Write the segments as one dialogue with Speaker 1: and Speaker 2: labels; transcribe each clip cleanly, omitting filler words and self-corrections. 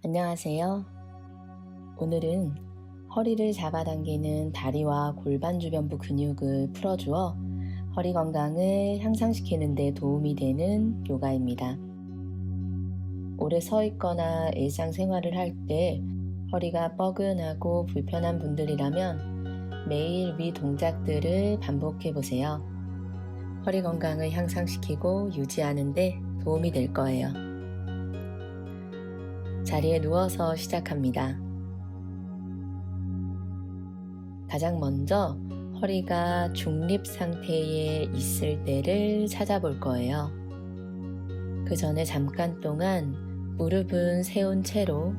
Speaker 1: 안녕하세요. 오늘은 허리를 잡아당기는 다리와 골반 주변부 근육을 풀어주어 허리 건강을 향상시키는 데 도움이 되는 요가입니다. 오래 서 있거나 일상생활을 할 때 허리가 뻐근하고 불편한 분들이라면 매일 위 동작들을 반복해 보세요. 허리 건강을 향상시키고 유지하는 데 도움이 될 거예요. 자리에 누워서 시작합니다. 가장 먼저 허리가 중립 상태에 있을 때를 찾아볼 거예요. 그 전에 잠깐 동안 무릎은 세운 채로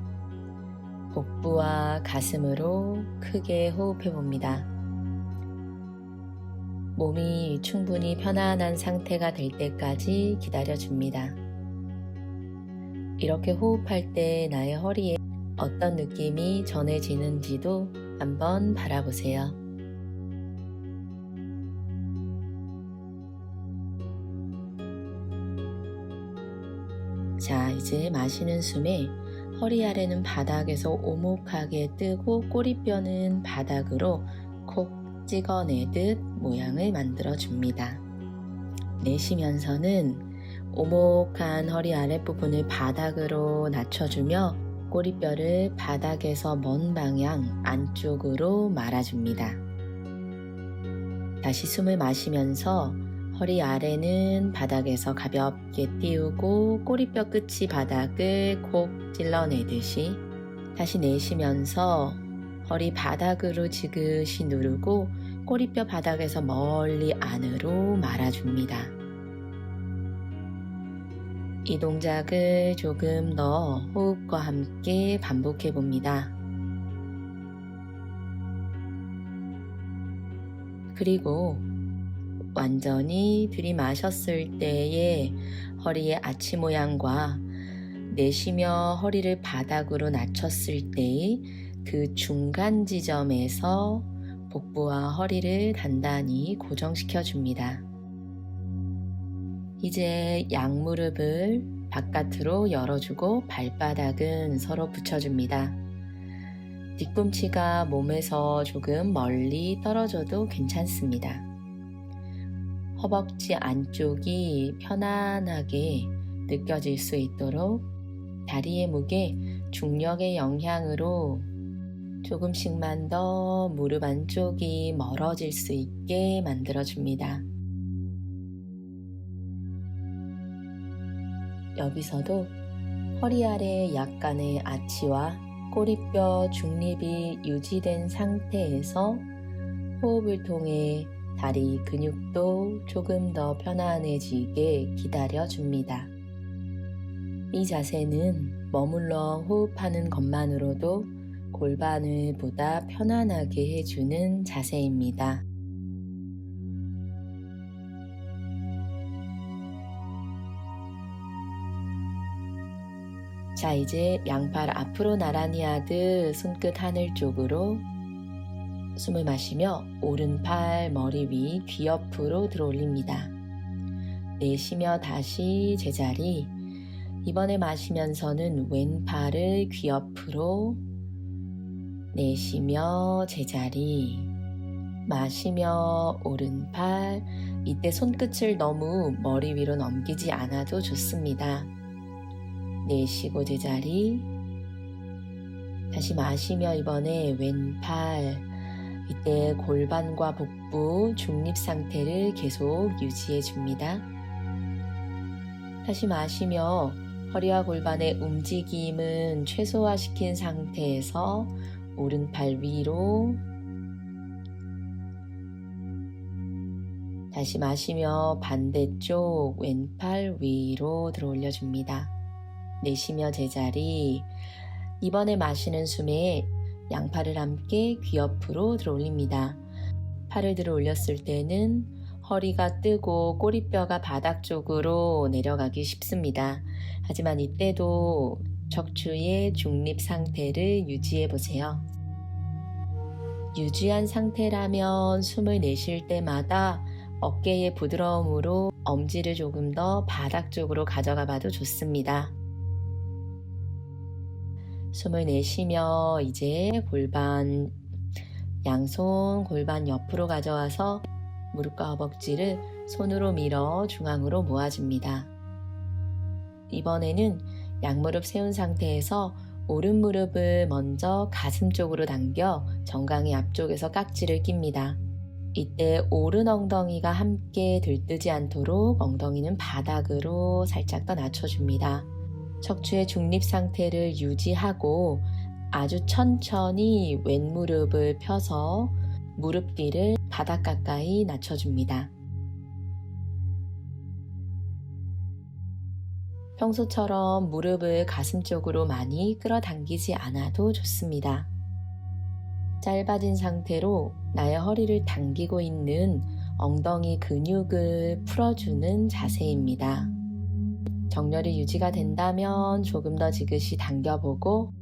Speaker 1: 복부와 가슴으로 크게 호흡해 봅니다. 몸이 충분히 편안한 상태가 될 때까지 기다려 줍니다. 이렇게 호흡할 때 나의 허리에 어떤 느낌이 전해지는지도 한번 바라보세요. 자, 이제 마시는 숨에 허리 아래는 바닥에서 오목하게 뜨고 꼬리뼈는 바닥으로 콕 찍어내듯 모양을 만들어 줍니다. 내쉬면서는 오목한 허리 아랫부분을 바닥으로 낮춰주며 꼬리뼈를 바닥에서 먼 방향 안쪽으로 말아줍니다. 다시 숨을 마시면서 허리 아래는 바닥에서 가볍게 띄우고 꼬리뼈 끝이 바닥을 콕 찔러내듯이 다시 내쉬면서 허리 바닥으로 지그시 누르고 꼬리뼈 바닥에서 멀리 안으로 말아줍니다. 이 동작을 조금 더 호흡과 함께 반복해 봅니다. 그리고 완전히 들이마셨을 때의 허리의 아치 모양과 내쉬며 허리를 바닥으로 낮췄을 때의 그 중간 지점에서 복부와 허리를 단단히 고정시켜 줍니다. 이제 양무릎을 바깥으로 열어주고 발바닥은 서로 붙여줍니다. 뒤꿈치가 몸에서 조금 멀리 떨어져도 괜찮습니다. 허벅지 안쪽이 편안하게 느껴질 수 있도록 다리의 무게, 중력의 영향으로 조금씩만 더 무릎 안쪽이 멀어질 수 있게 만들어줍니다. 여기서도 허리 아래 약간의 아치와 꼬리뼈 중립이 유지된 상태에서 호흡을 통해 다리 근육도 조금 더 편안해지게 기다려줍니다. 이 자세는 머물러 호흡하는 것만으로도 골반을 보다 편안하게 해주는 자세입니다. 자, 이제 양팔 앞으로 나란히 하듯 손끝 하늘 쪽으로 숨을 마시며 오른팔 머리 위 귀 옆으로 들어 올립니다. 내쉬며 다시 제자리. 이번에 마시면서는 왼팔을 귀 옆으로, 내쉬며 제자리. 마시며 오른팔. 이때 손끝을 너무 머리 위로 넘기지 않아도 좋습니다. 내쉬고 제자리. 다시 마시며 이번에 왼팔. 이때 골반과 복부 중립 상태를 계속 유지해 줍니다. 다시 마시며 허리와 골반의 움직임은 최소화시킨 상태에서 오른팔 위로. 다시 마시며 반대쪽 왼팔 위로 들어 올려줍니다. 내쉬며 제자리. 이번에 마시는 숨에 양팔을 함께 귀 옆으로 들어 올립니다. 팔을 들어 올렸을 때는 허리가 뜨고 꼬리뼈가 바닥 쪽으로 내려가기 쉽습니다. 하지만 이때도 척추의 중립 상태를 유지해 보세요. 유지한 상태라면 숨을 내쉴 때마다 어깨의 부드러움으로 엄지를 조금 더 바닥 쪽으로 가져가 봐도 좋습니다. 숨을 내쉬며 이제 양손 골반 옆으로 가져와서 무릎과 허벅지를 손으로 밀어 중앙으로 모아줍니다. 이번에는 양무릎 세운 상태에서 오른 무릎을 먼저 가슴 쪽으로 당겨 정강이 앞쪽에서 깍지를 낍니다. 이때 오른 엉덩이가 함께 들뜨지 않도록 엉덩이는 바닥으로 살짝 더 낮춰줍니다. 척추의 중립 상태를 유지하고 아주 천천히 왼무릎을 펴서 무릎 뒤를 바닥 가까이 낮춰줍니다. 평소처럼 무릎을 가슴 쪽으로 많이 끌어당기지 않아도 좋습니다. 짧아진 상태로 나의 허리를 당기고 있는 엉덩이 근육을 풀어주는 자세입니다. 정렬이 유지가 된다면 조금 더 지그시 당겨보고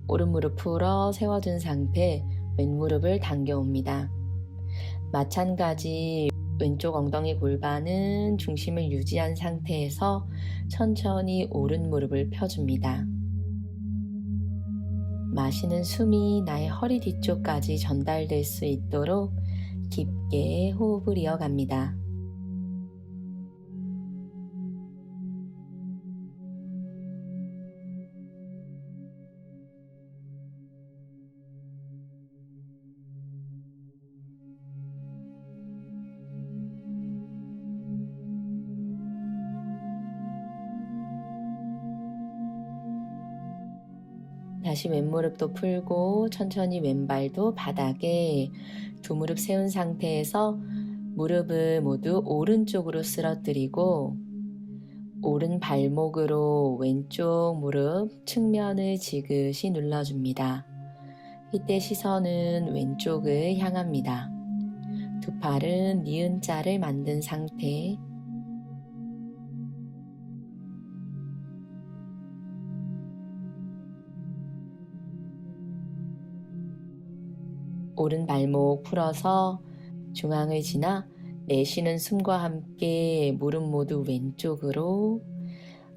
Speaker 1: 오른 무릎 풀어 세워둔 상태 왼무릎을 당겨옵니다. 마찬가지 왼쪽 엉덩이 골반은 중심을 유지한 상태에서 천천히 오른 무릎을 펴줍니다. 마시는 숨이 나의 허리 뒤쪽까지 전달될 수 있도록 깊게 호흡을 이어갑니다. 다시 왼무릎도 풀고 천천히 왼발도 바닥에 두 무릎 세운 상태에서 무릎을 모두 오른쪽으로 쓰러뜨리고 오른 발목으로 왼쪽 무릎 측면을 지그시 눌러줍니다. 이때 시선은 왼쪽을 향합니다. 두 팔은 니은자를 만든 상태. 오른 발목 풀어서 중앙을 지나 내쉬는 숨과 함께 무릎 모두 왼쪽으로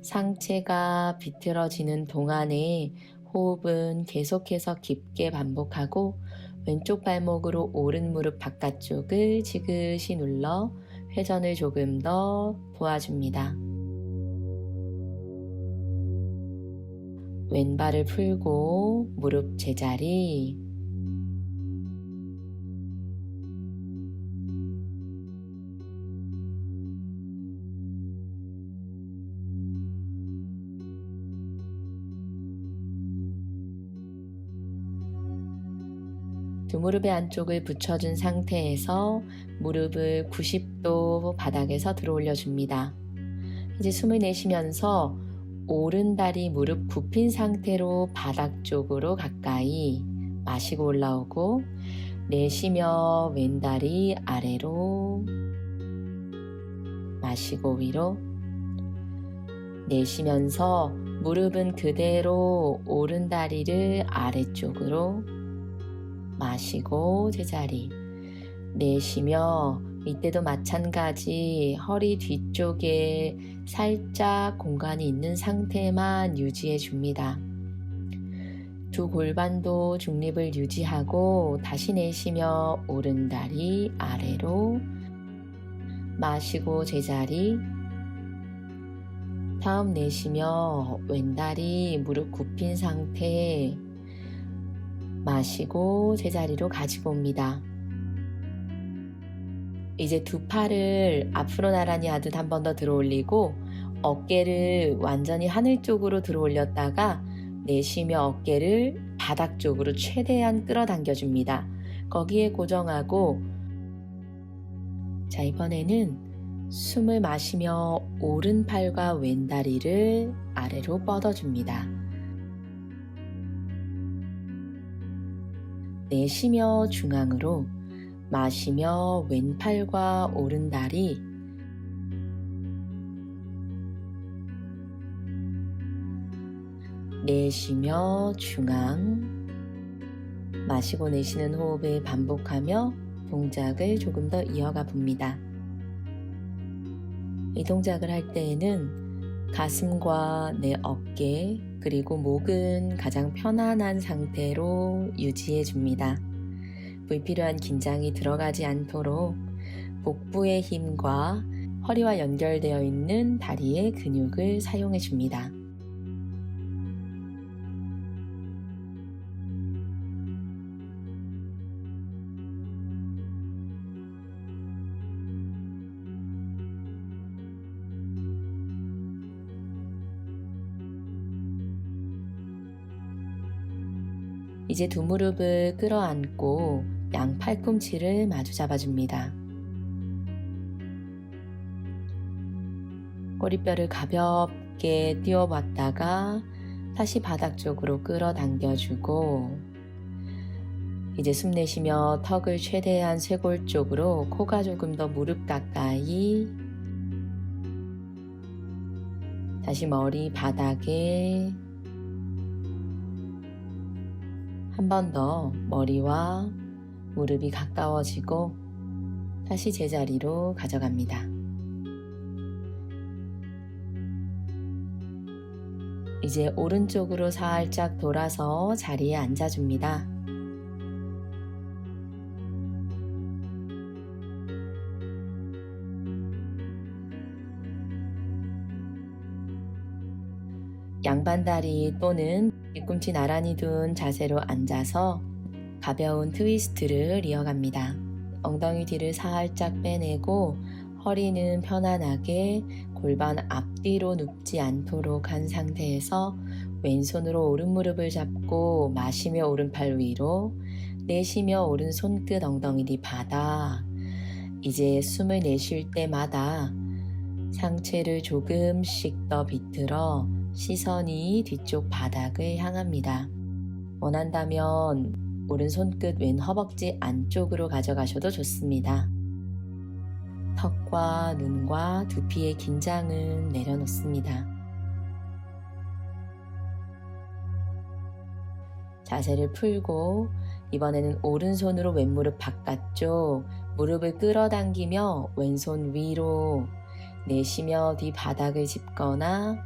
Speaker 1: 상체가 비틀어지는 동안에 호흡은 계속해서 깊게 반복하고 왼쪽 발목으로 오른 무릎 바깥쪽을 지그시 눌러 회전을 조금 더 도와줍니다. 왼발을 풀고 무릎 제자리. 두 무릎의 안쪽을 붙여준 상태에서 무릎을 90도 바닥에서 들어 올려줍니다. 이제 숨을 내쉬면서 오른 다리 무릎 굽힌 상태로 바닥 쪽으로 가까이 마시고 올라오고 내쉬며 왼 다리 아래로 마시고 위로 내쉬면서 무릎은 그대로 오른 다리를 아래쪽으로 마시고 제자리 내쉬며 이때도 마찬가지 허리 뒤쪽에 살짝 공간이 있는 상태만 유지해 줍니다. 두 골반도 중립을 유지하고 다시 내쉬며 오른 다리 아래로 마시고 제자리 다음 내쉬며 왼 다리 무릎 굽힌 상태 마시고 제자리로 가지고 옵니다. 이제 두 팔을 앞으로 나란히 하듯 한 번 더 들어 올리고 어깨를 완전히 하늘 쪽으로 들어 올렸다가 내쉬며 어깨를 바닥 쪽으로 최대한 끌어당겨 줍니다. 거기에 고정하고 자 이번에는 숨을 마시며 오른팔과 왼다리를 아래로 뻗어줍니다. 내쉬며 중앙으로 마시며 왼팔과 오른다리 내쉬며 중앙 마시고 내쉬는 호흡을 반복하며 동작을 조금 더 이어가 봅니다. 이 동작을 할 때에는 가슴과 내 어깨 그리고 목은 가장 편안한 상태로 유지해 줍니다. 불필요한 긴장이 들어가지 않도록 복부의 힘과 허리와 연결되어 있는 다리의 근육을 사용해 줍니다. 이제 두 무릎을 끌어안고 양 팔꿈치를 마주 잡아줍니다. 꼬리뼈를 가볍게 띄워봤다가 다시 바닥 쪽으로 끌어당겨주고, 이제 숨 내쉬며 턱을 최대한 쇄골 쪽으로, 코가 조금 더 무릎 가까이, 다시 머리 바닥에 한 번 더 머리와 무릎이 가까워지고 다시 제자리로 가져갑니다. 이제 오른쪽으로 살짝 돌아서 자리에 앉아줍니다. 양반다리 또는 뒤꿈치 나란히 둔 자세로 앉아서 가벼운 트위스트를 이어갑니다. 엉덩이 뒤를 살짝 빼내고 허리는 편안하게 골반 앞뒤로 눕지 않도록 한 상태에서 왼손으로 오른 무릎을 잡고 마시며 오른팔 위로, 내쉬며 오른 손끝 엉덩이 뒤 바닥. 이제 숨을 내쉴 때마다 상체를 조금씩 더 비틀어 시선이 뒤쪽 바닥을 향합니다. 원한다면 오른 손끝 왼 허벅지 안쪽으로 가져가셔도 좋습니다. 턱과 눈과 두피의 긴장은 내려놓습니다. 자세를 풀고 이번에는 오른손으로 왼무릎 바깥쪽, 무릎을 끌어당기며 왼손 위로, 내쉬며 뒤 바닥을 짚거나,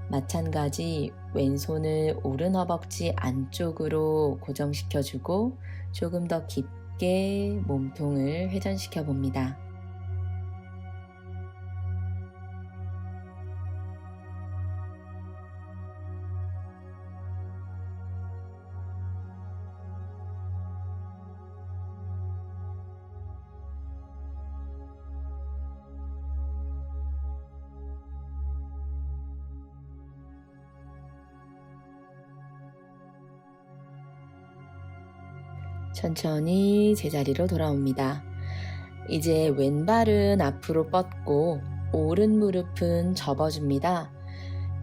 Speaker 1: 마찬가지 왼손을 오른 허벅지 안쪽으로 고정시켜주고 조금 더 깊게 몸통을 회전시켜 봅니다. 천천히 제자리로 돌아옵니다. 이제 왼발은 앞으로 뻗고 오른 무릎은 접어줍니다.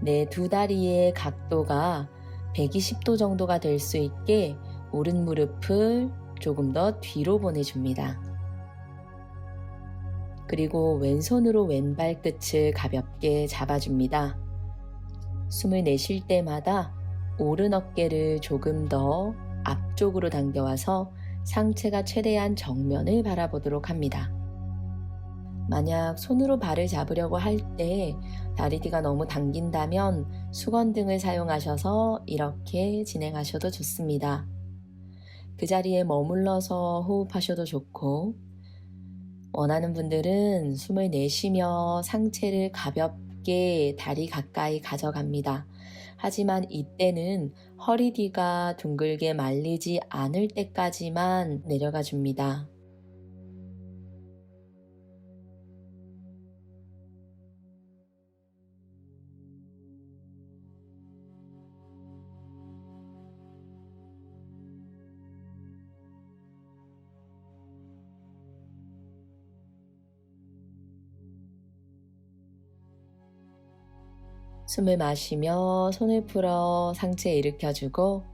Speaker 1: 내 두 다리의 각도가 120도 정도가 될 수 있게 오른 무릎을 조금 더 뒤로 보내줍니다. 그리고 왼손으로 왼발 끝을 가볍게 잡아줍니다. 숨을 내쉴 때마다 오른 어깨를 조금 더 앞쪽으로 당겨와서 상체가 최대한 정면을 바라보도록 합니다. 만약 손으로 발을 잡으려고 할 때 다리 뒤가 너무 당긴다면 수건 등을 사용하셔서 이렇게 진행하셔도 좋습니다. 그 자리에 머물러서 호흡하셔도 좋고, 원하는 분들은 숨을 내쉬며 상체를 가볍게 다리 가까이 가져갑니다. 하지만 이때는 허리 뒤가 둥글게 말리지 않을 때까지만 내려가 줍니다. 숨을 마시며 손을 풀어 상체 일으켜주고,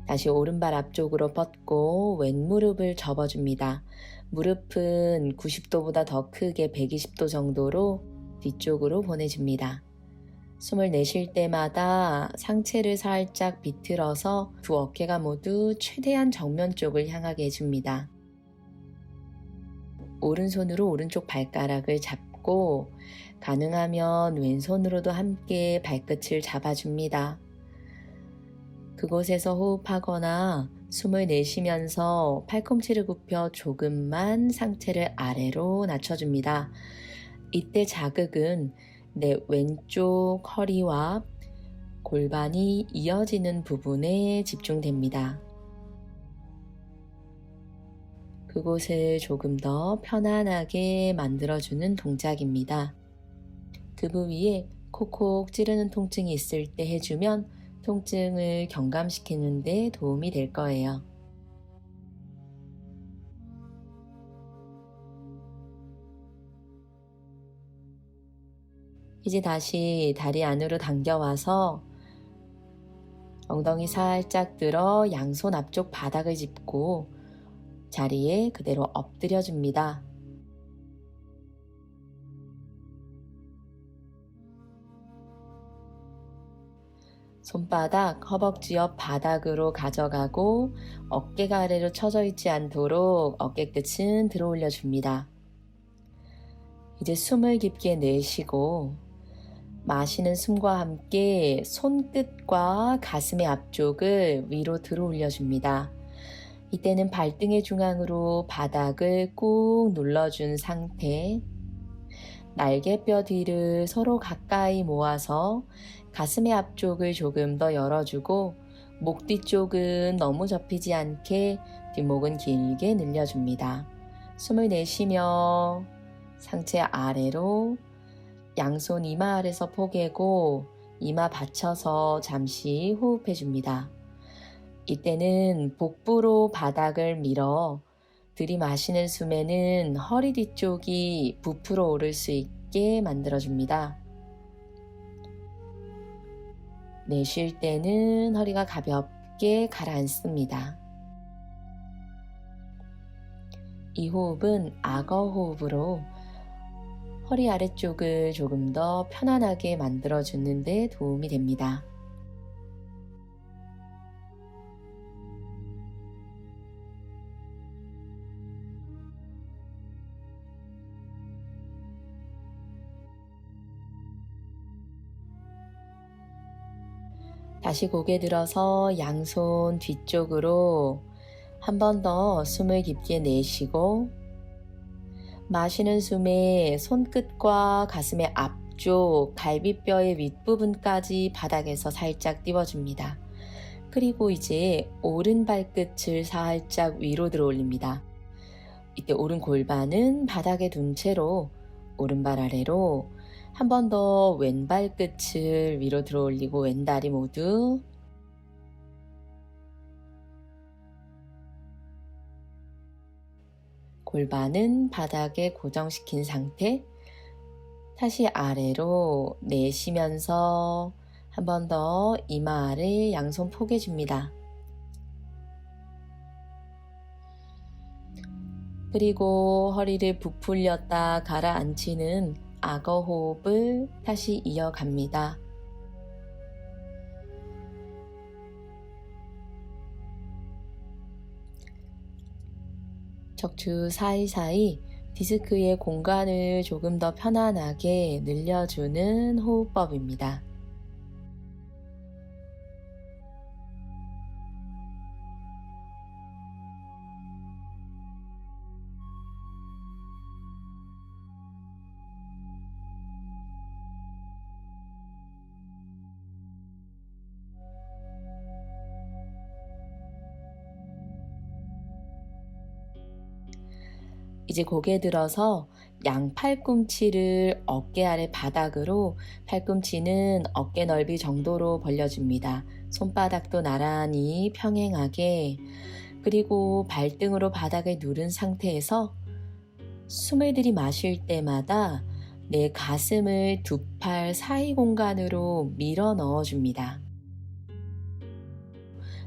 Speaker 1: 다시 오른발 앞쪽으로 뻗고 왼무릎을 접어줍니다. 무릎은 90도보다 더 크게 120도 정도로 뒤쪽으로 보내줍니다. 숨을 내쉴 때마다 상체를 살짝 비틀어서 두 어깨가 모두 최대한 정면 쪽을 향하게 해줍니다. 오른손으로 오른쪽 발가락을 잡고 가능하면 왼손으로도 함께 발끝을 잡아줍니다. 그곳에서 호흡하거나 숨을 내쉬면서 팔꿈치를 굽혀 조금만 상체를 아래로 낮춰줍니다. 이때 자극은 내 왼쪽 허리와 골반이 이어지는 부분에 집중됩니다. 그곳을 조금 더 편안하게 만들어주는 동작입니다. 그 부위에 콕콕 찌르는 통증이 있을 때 해주면 통증을 경감시키는 데 도움이 될 거예요. 이제 다시 다리 안으로 당겨와서 엉덩이 살짝 들어 양손 앞쪽 바닥을 짚고 자리에 그대로 엎드려 줍니다. 손바닥 허벅지 옆 바닥으로 가져가고 어깨가 아래로 처져 있지 않도록 어깨 끝은 들어 올려 줍니다. 이제 숨을 깊게 내쉬고 마시는 숨과 함께 손끝과 가슴의 앞쪽을 위로 들어 올려 줍니다. 이때는 발등의 중앙으로 바닥을 꾹 눌러준 상태, 날개뼈 뒤를 서로 가까이 모아서 가슴의 앞쪽을 조금 더 열어주고 목 뒤쪽은 너무 접히지 않게 뒷목은 길게 늘려줍니다. 숨을 내쉬며 상체 아래로 양손 이마 아래서 포개고 이마 받쳐서 잠시 호흡해 줍니다. 이때는 복부로 바닥을 밀어 들이마시는 숨에는 허리 뒤쪽이 부풀어 오를 수 있게 만들어줍니다. 내쉴 때는 허리가 가볍게 가라앉습니다. 이 호흡은 악어 호흡으로 허리 아래쪽을 조금 더 편안하게 만들어주는 데 도움이 됩니다. 다시 고개 들어서 양손 뒤쪽으로 한 번 더 숨을 깊게 내쉬고 마시는 숨에 손끝과 가슴의 앞쪽 갈비뼈의 윗부분까지 바닥에서 살짝 띄워줍니다. 그리고 이제 오른 발끝을 살짝 위로 들어 올립니다. 이때 오른 골반은 바닥에 둔 채로 오른발 아래로 한 번 더 왼발 끝을 위로 들어 올리고 왼다리 모두 골반은 바닥에 고정시킨 상태, 다시 아래로 내쉬면서 한 번 더 이마 아래 양손 포개줍니다. 그리고 허리를 부풀렸다 가라앉히는 악어 호흡을 다시 이어갑니다. 척추 사이사이 디스크의 공간을 조금 더 편안하게 늘려주는 호흡법입니다. 이제 고개 들어서 양 팔꿈치를 어깨 아래 바닥으로 팔꿈치는 어깨 넓이 정도로 벌려줍니다. 손바닥도 나란히 평행하게, 그리고 발등으로 바닥을 누른 상태에서 숨을 들이마실 때마다 내 가슴을 두 팔 사이 공간으로 밀어 넣어줍니다.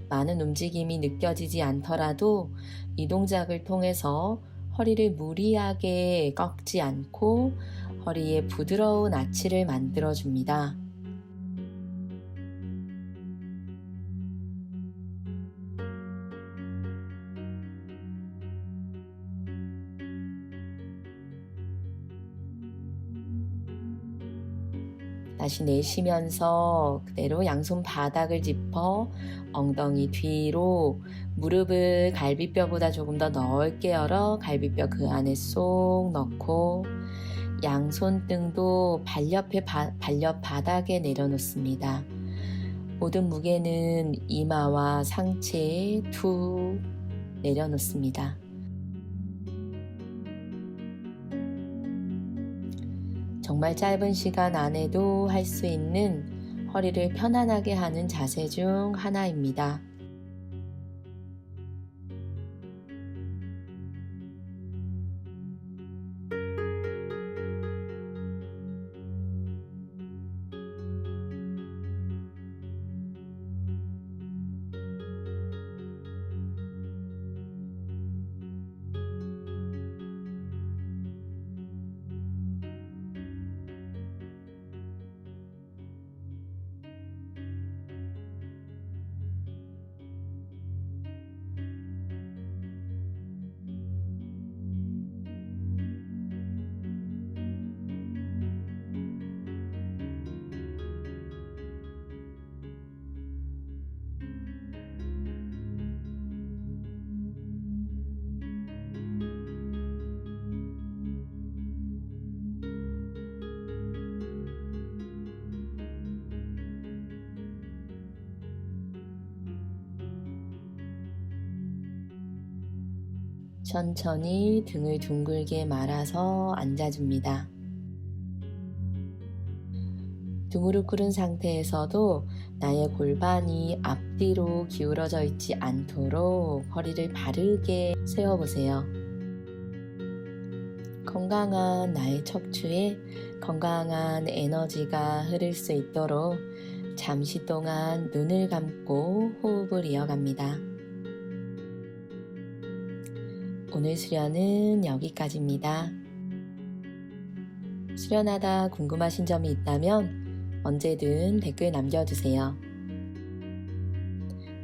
Speaker 1: 많은 움직임이 느껴지지 않더라도 이 동작을 통해서 허리를 무리하게 꺾지 않고 허리에 부드러운 아치를 만들어줍니다. 다시 내쉬면서 그대로 양손 바닥을 짚어 엉덩이 뒤로 무릎을 갈비뼈보다 조금 더 넓게 열어 갈비뼈 그 안에 쏙 넣고 양손등도 발옆 바닥에 내려놓습니다. 모든 무게는 이마와 상체에 툭 내려놓습니다. 정말 짧은 시간 안에도 할 수 있는 허리를 편안하게 하는 자세 중 하나입니다. 천천히 등을 둥글게 말아서 앉아줍니다. 두 무릎 꿇은 상태에서도 나의 골반이 앞뒤로 기울어져 있지 않도록 허리를 바르게 세워보세요. 건강한 나의 척추에 건강한 에너지가 흐를 수 있도록 잠시 동안 눈을 감고 호흡을 이어갑니다. 오늘 수련은 여기까지입니다. 수련하다 궁금하신 점이 있다면 언제든 댓글 남겨주세요.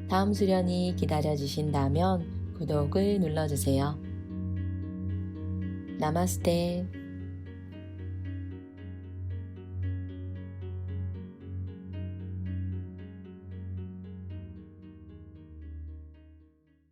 Speaker 1: 다음 수련이 기다려지신다면 구독을 눌러주세요. 나마스테.